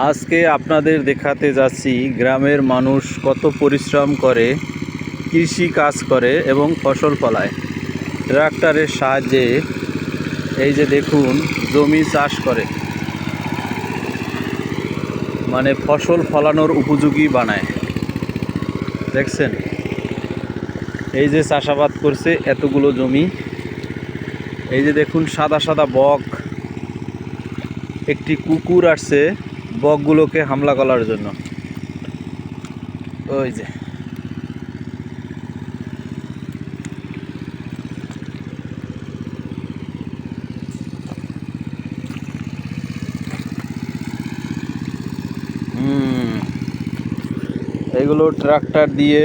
আজকে আপনাদের দেখাতে যাচ্ছি গ্রামের মানুষ কত পরিশ্রম করে কৃষি কাজ করে এবং ফসল ফলায় ট্রাক্টরের সাহায্যে। এই যে দেখুন জমি চাষ করে, মানে ফসল ফলানোর উপযোগী বানায়। দেখছেন এই যে চাষাবাদ করছে এতগুলো জমি। এই যে দেখুন সাদা সাদা বক, একটি কুকুর আসছে বকগুলোকে হামলা করার জন্য। ওই যে এগুলো ট্রাক্টর দিয়ে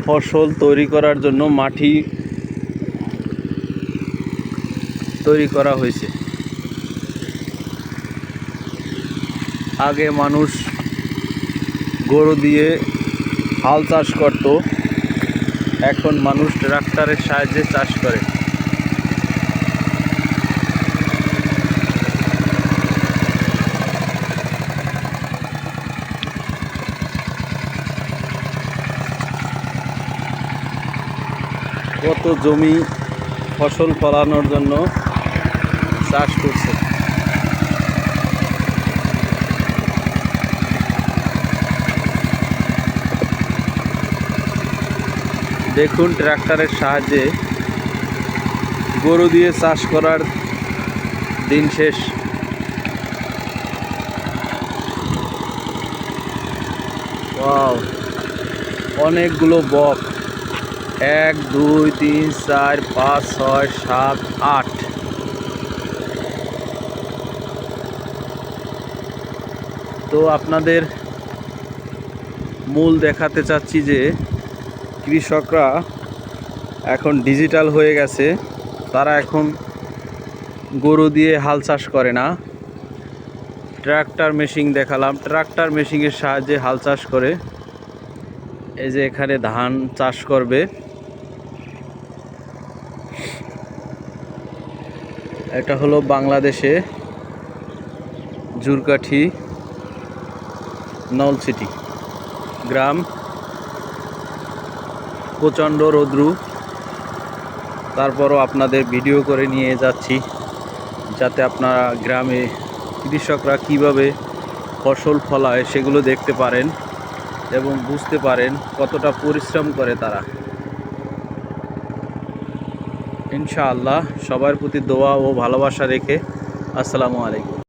ফসল তৈরি করার জন্য মাটি তৈরি করা হয়েছে। আগে মানুষ গরু দিয়ে হাল চাষ করত, এখন মানুষ ট্রাক্টরের সাহায্যে চাষ করে। কত জমি ফসল ফলানোর জন্য চাষ করছে। দেখুন ট্রাক্টরের সাহায্যে গরু দিয়ে চাষ করার দিন শেষ। ওয়াও, অনেকগুলো বক, 1 2 3 4 5 6 7 8। তো আপনাদের মূল দেখাতে চাচ্ছি যে কৃষকরা এখন ডিজিটাল হয়ে গেছে। তারা এখন গরু দিয়ে হাল চাষ করে না, ট্রাক্টর মেশিন দেখালাম, ট্রাক্টর মেশিনের সাহায্যে হাল চাষ করে। এই যে এখানে ধান চাষ করবে। এটা হলো বাংলাদেশে জুরকাঠি নলছিটি গ্রাম। প্রচণ্ড রৌদ্র, তারপরও আপনাদের ভিডিও করে নিয়ে যাচ্ছি যাতে আপনারা গ্রামে কৃষকরা কিভাবে ফসল ফলায় সেগুলো দেখতে পারেন এবং বুঝতে পারেন কতটা পরিশ্রম করে তারা। ইনশাআল্লাহ সবার প্রতি দোয়া ও ভালোবাসা রেখে আসসালামু আলাইকুম।